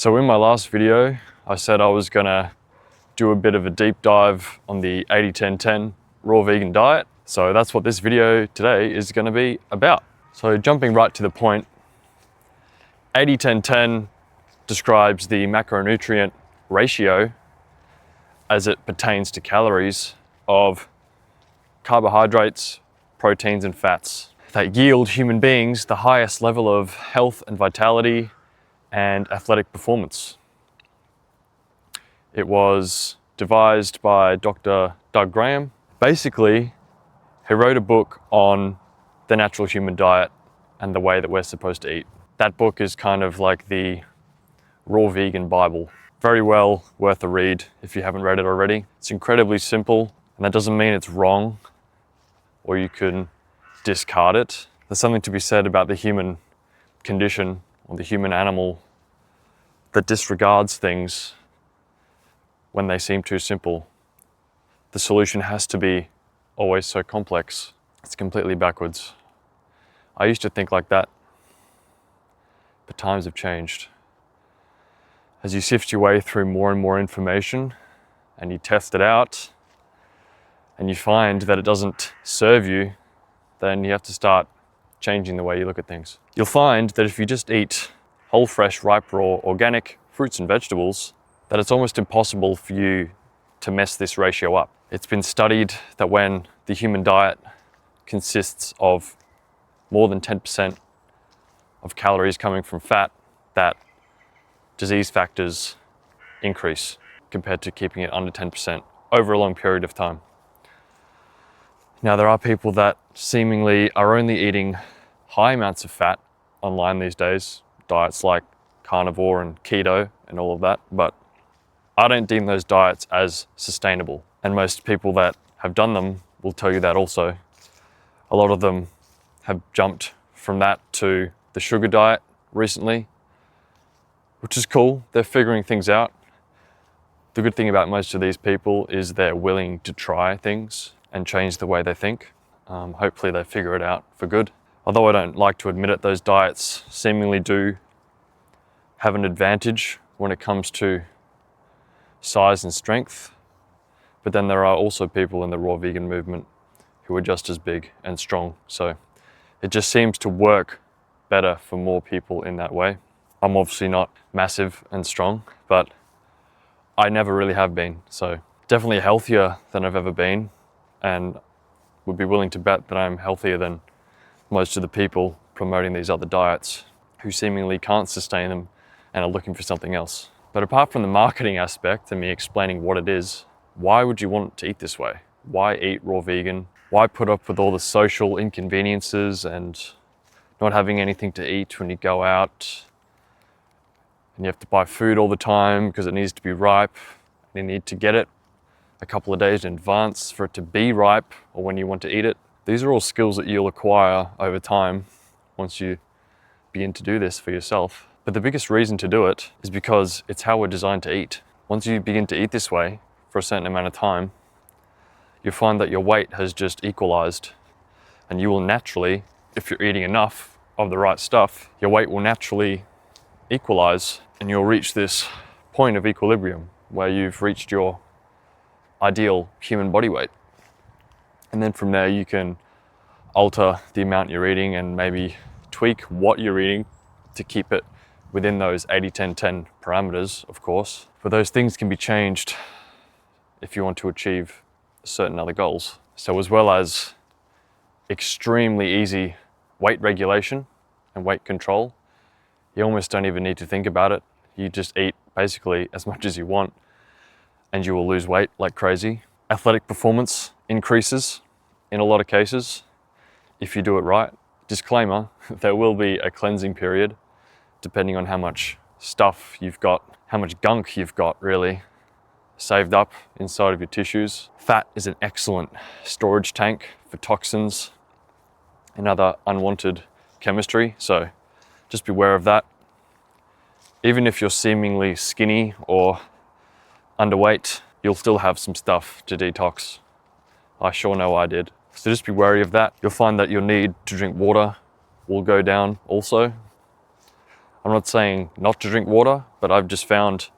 So in my last video, I said I was gonna do a bit of a deep dive on the 80-10-10 raw vegan diet. So that's what this video today is gonna be about. So jumping right to the point, 80-10-10 describes the macronutrient ratio as it pertains to calories of carbohydrates, proteins, and fats that yield human beings the highest level of health and vitality and athletic performance. It was devised by Dr. Doug Graham. Basically, he wrote a book on the natural human diet and the way that we're supposed to eat. That book is kind of like the raw vegan Bible. Very well worth a read if you haven't read it already. It's incredibly simple, and that doesn't mean it's wrong or you can discard it. There's something to be said about the human condition or the human animal that disregards things when they seem too simple. The solution has to be always so complex. It's completely backwards. I used to think like that, but times have changed. As you sift your way through more and more information and you test it out and you find that it doesn't serve you, then you have to start changing the way you look at things. You'll find that if you just eat whole, fresh, ripe, raw, organic fruits and vegetables, that it's almost impossible for you to mess this ratio up. It's been studied that when the human diet consists of more than 10% of calories coming from fat, that disease factors increase compared to keeping it under 10% over a long period of time. Now, there are people that seemingly are only eating high amounts of fat online these days, diets like carnivore and keto and all of that, but I don't deem those diets as sustainable. And most people that have done them will tell you that also. A lot of them have jumped from that to the sugar diet recently, which is cool. They're figuring things out. The good thing about most of these people is they're willing to try things and change the way they think. Hopefully they figure it out for good. Although I don't like to admit it, those diets seemingly do have an advantage when it comes to size and strength. But then there are also people in the raw vegan movement who are just as big and strong. So it just seems to work better for more people in that way. I'm obviously not massive and strong, but I never really have been. So definitely healthier than I've ever been, and would be willing to bet that I'm healthier than most of the people promoting these other diets who seemingly can't sustain them and are looking for something else. But apart from the marketing aspect and me explaining what it is, why would you want to eat this way? Why eat raw vegan? Why put up with all the social inconveniences and not having anything to eat when you go out? And you have to buy food all the time because it needs to be ripe. And you need to get it a couple of days in advance for it to be ripe or when you want to eat it. These are all skills that you'll acquire over time once you begin to do this for yourself. But the biggest reason to do it is because it's how we're designed to eat. Once you begin to eat this way for a certain amount of time, you'll find that your weight has just equalized, and you will naturally, if you're eating enough of the right stuff, your weight will naturally equalize and you'll reach this point of equilibrium where you've reached your ideal human body weight. And then from there you can alter the amount you're eating and maybe tweak what you're eating to keep it within those 80-10-10 parameters, of course. But those things can be changed if you want to achieve certain other goals. So as well as extremely easy weight regulation and weight control, you almost don't even need to think about it. You just eat basically as much as you want and you will lose weight like crazy. Athletic performance increases in a lot of cases if you do it right. Disclaimer, there will be a cleansing period depending on how much stuff you've got, how much gunk you've got really saved up inside of your tissues. Fat is an excellent storage tank for toxins and other unwanted chemistry, so just beware of that. Even if you're seemingly skinny or underweight, you'll still have some stuff to detox. I sure know I did. So just be wary of that. You'll find that your need to drink water will go down also. I'm not saying not to drink water, but I've just found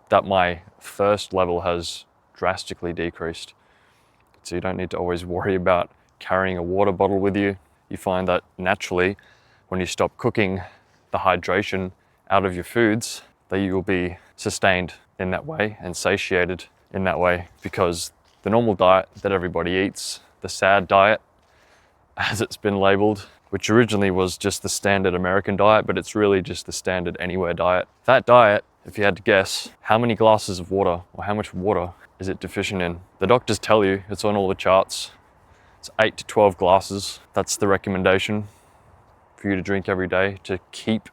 that my thirst level has drastically decreased. So you don't need to always worry about carrying a water bottle with you. You find that naturally, when you stop cooking the hydration out of your foods, that you will be sustained in that way and satiated in that way, because the normal diet that everybody eats, the SAD diet, as it's been labeled, which originally was just the standard American diet, but it's really just the standard anywhere diet. That diet, if you had to guess, how many glasses of water or how much water is it deficient in? The doctors tell you, it's on all the charts, it's 8 to 12 glasses. That's the recommendation for you to drink every day to keep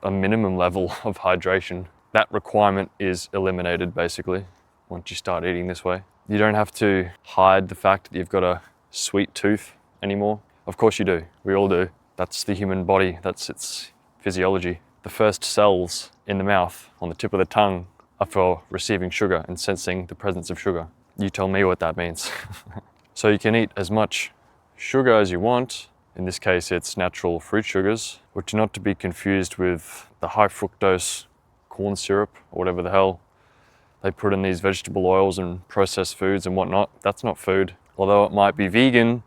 a minimum level of hydration. That requirement is eliminated basically once you start eating this way. You don't have to hide the fact that you've got a sweet tooth anymore. Of course you do, we all do. That's the human body, that's its physiology. The first cells in the mouth, on the tip of the tongue, are for receiving sugar and sensing the presence of sugar. You tell me what that means. So you can eat as much sugar as you want. In this case, it's natural fruit sugars, which are not to be confused with the high fructose corn syrup or whatever the hell they put in these vegetable oils and processed foods and whatnot. That's not food. Although it might be vegan,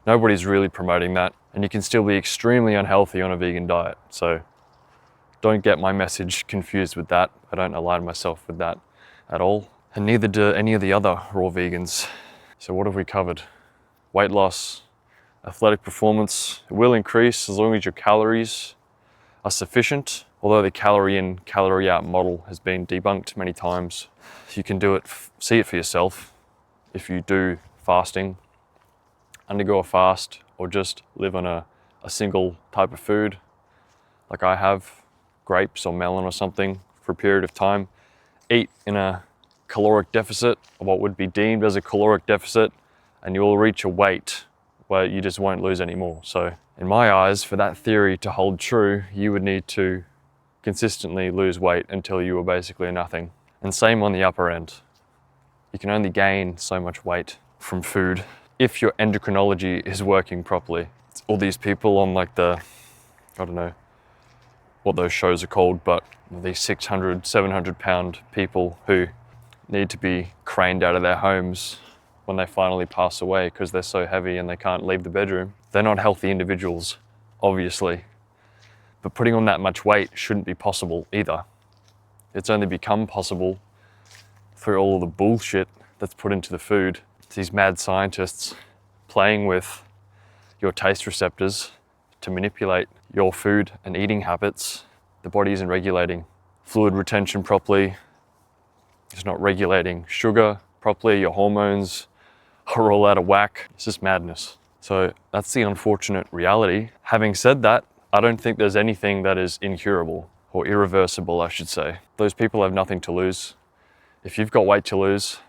nobody's really promoting that. And you can still be extremely unhealthy on a vegan diet. So don't get my message confused with that. I don't align myself with that at all. And neither do any of the other raw vegans. So what have we covered? Weight loss, athletic performance. It will increase as long as your calories are sufficient. Although the calorie in, calorie out model has been debunked many times. You can do it, see it for yourself. If you do fasting, undergo a fast, or just live on a single type of food, like I have, grapes or melon or something for a period of time, eat in a caloric deficit, or what would be deemed as a caloric deficit, and you will reach a weight where you just won't lose any more. So in my eyes, for that theory to hold true, you would need to consistently lose weight until you were basically nothing. And same on the upper end. You can only gain so much weight from food if your endocrinology is working properly. It's all these people on like I don't know what those shows are called, but these 600, 700 pound people who need to be craned out of their homes when they finally pass away because they're so heavy and they can't leave the bedroom. They're not healthy individuals, obviously. But putting on that much weight shouldn't be possible either. It's only become possible through all of the bullshit that's put into the food. It's these mad scientists playing with your taste receptors to manipulate your food and eating habits. The body isn't regulating fluid retention properly. It's not regulating sugar properly. Your hormones are all out of whack. It's just madness. So that's the unfortunate reality. Having said that, I don't think there's anything that is incurable or irreversible, I should say. Those people have nothing to lose. If you've got weight to lose,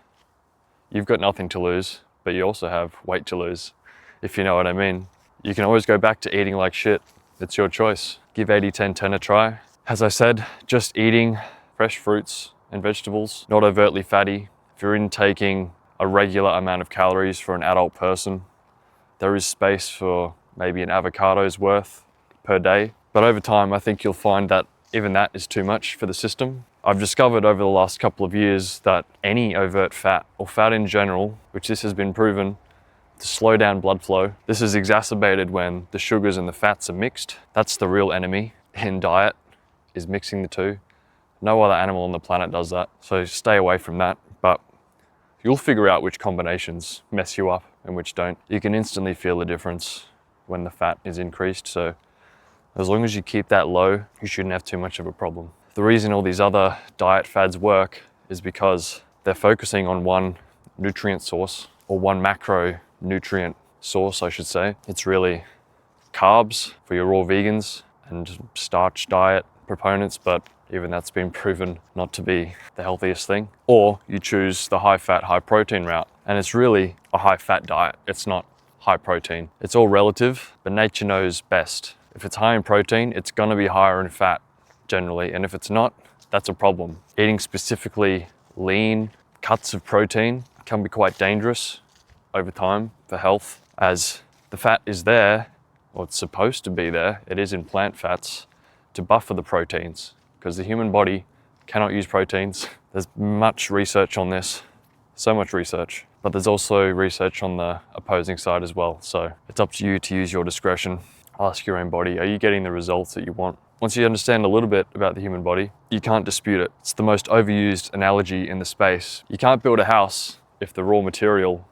you've got nothing to lose, but you also have weight to lose, if you know what I mean. You can always go back to eating like shit. It's your choice. Give 80-10-10 a try. As I said, just eating fresh fruits and vegetables, not overtly fatty. If you're intaking a regular amount of calories for an adult person, there is space for maybe an avocado's worth per day. But over time, I think you'll find that even that is too much for the system. I've discovered over the last couple of years that any overt fat, or fat in general, which this has been proven to slow down blood flow, this is exacerbated when the sugars and the fats are mixed. That's the real enemy in diet, is mixing the two. No other animal on the planet does that, so stay away from that. But you'll figure out which combinations mess you up and which don't. You can instantly feel the difference when the fat is increased, so as long as you keep that low, you shouldn't have too much of a problem. The reason all these other diet fads work is because they're focusing on one nutrient source, or one macronutrient source, I should say. It's really carbs for your raw vegans and starch diet proponents, but even that's been proven not to be the healthiest thing. Or you choose the high fat, high protein route, and it's really a high fat diet. It's not high protein. It's all relative, but nature knows best. If it's high in protein, it's gonna be higher in fat generally, and if it's not, that's a problem. Eating specifically lean cuts of protein can be quite dangerous over time for health, as the fat is there or it's supposed to be there, it is in plant fats to buffer the proteins, because the human body cannot use proteins. There's much research on this, so much research, but there's also research on the opposing side as well. So it's up to you to use your discretion. Ask your own body, are you getting the results that you want? Once you understand a little bit about the human body, you can't dispute it. It's the most overused analogy in the space. You can't build a house if the raw material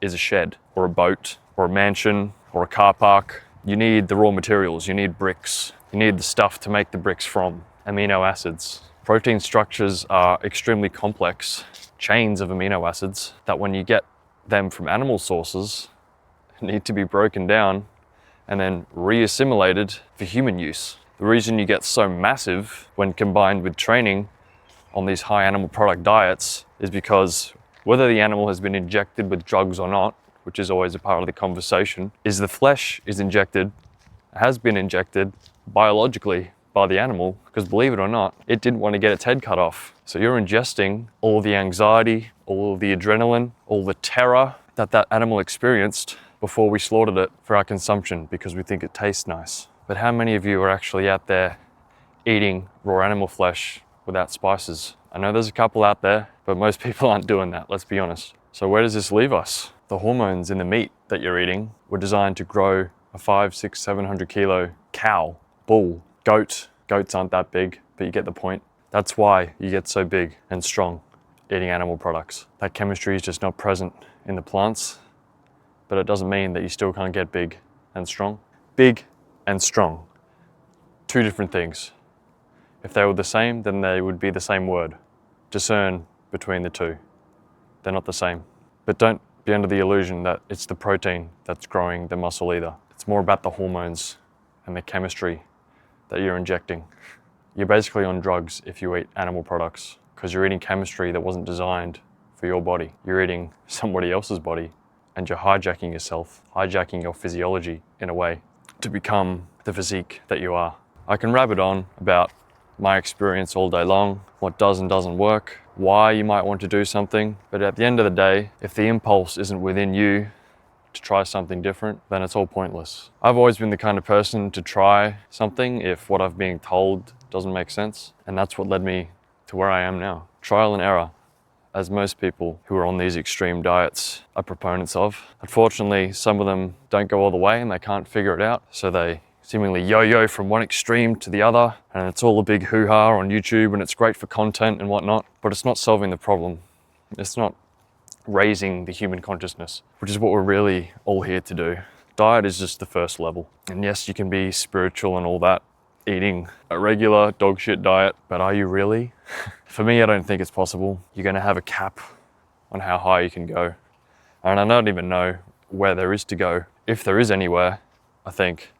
is a shed or a boat or a mansion or a car park. You need the raw materials, you need bricks. You need the stuff to make the bricks from. Amino acids. Protein structures are extremely complex chains of amino acids that when you get them from animal sources, need to be broken down and then re-assimilated for human use. The reason you get so massive when combined with training on these high animal product diets is because whether the animal has been injected with drugs or not, which is always a part of the conversation, is the flesh is injected, has been injected biologically by the animal, because believe it or not, it didn't want to get its head cut off. So you're ingesting all the anxiety, all of the adrenaline, all the terror that that animal experienced before we slaughtered it for our consumption because we think it tastes nice. But how many of you are actually out there eating raw animal flesh without spices? I know there's a couple out there, but most people aren't doing that, let's be honest. So where does this leave us? The hormones in the meat that you're eating were designed to grow a 500, 600, 700 kilo cow, bull, goat. Goats aren't that big, but you get the point. That's why you get so big and strong eating animal products. That chemistry is just not present in the plants, but it doesn't mean that you still can't get big and strong. Big and strong, two different things. If they were the same, then they would be the same word. Discern between the two. They're not the same. But don't be under the illusion that it's the protein that's growing the muscle either. It's more about the hormones and the chemistry that you're injecting. You're basically on drugs if you eat animal products because you're eating chemistry that wasn't designed for your body. You're eating somebody else's body and you're hijacking yourself, hijacking your physiology in a way to become the physique that you are. I can rabbit on about my experience all day long, what does and doesn't work, why you might want to do something, but at the end of the day, if the impulse isn't within you to try something different, then it's all pointless. I've always been the kind of person to try something if what I've been told doesn't make sense, and that's what led me to where I am now. Trial and error, as most people who are on these extreme diets are proponents of. Unfortunately, some of them don't go all the way and they can't figure it out, so they seemingly yo-yo from one extreme to the other, and it's all a big hoo-ha on YouTube and it's great for content and whatnot, but it's not solving the problem. It's not raising the human consciousness, which is what we're really all here to do. Diet is just the first level. And yes, you can be spiritual and all that, eating a regular dog shit diet, but are you really? For me, I don't think it's possible. You're gonna have a cap on how high you can go. And I don't even know where there is to go. If there is anywhere, I think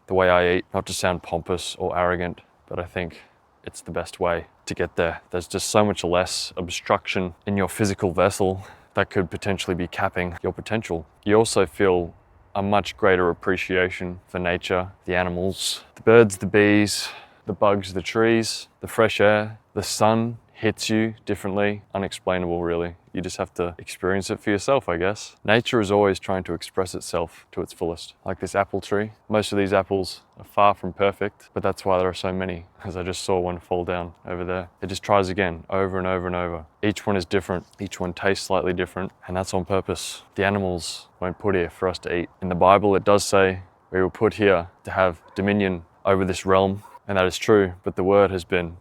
the way I eat, not to sound pompous or arrogant, but I think it's the best way to get there. There's just so much less obstruction in your physical vessel that could potentially be capping your potential. You also feel a much greater appreciation for nature, the animals, the birds, the bees, the bugs, the trees, the fresh air. The sun hits you differently, unexplainable really. You just have to experience it for yourself, I guess. Nature is always trying to express itself to its fullest. Like this apple tree. Most of these apples are far from perfect, but that's why there are so many, as I just saw one fall down over there. It just tries again, over and over and over. Each one is different, each one tastes slightly different, and that's on purpose. The animals weren't put here for us to eat. In the Bible, it does say we were put here to have dominion over this realm, and that is true, but the word has been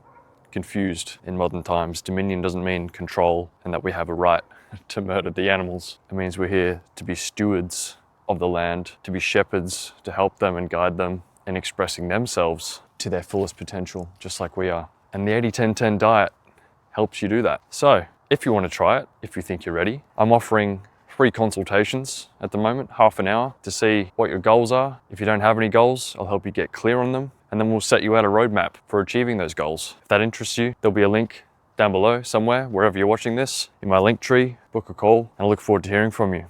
confused in modern times. Dominion doesn't mean control and that we have a right to murder the animals. It means we're here to be stewards of the land, to be shepherds, to help them and guide them in expressing themselves to their fullest potential, just like we are. And the 80-10-10 diet helps you do that. So if you want to try it, if you think you're ready, I'm offering free consultations at the moment, half an hour, to see what your goals are. If you don't have any goals, I'll help you get clear on them, and then we'll set you out a roadmap for achieving those goals. If that interests you, there'll be a link down below somewhere, wherever you're watching this, in my link tree. Book a call, and I look forward to hearing from you.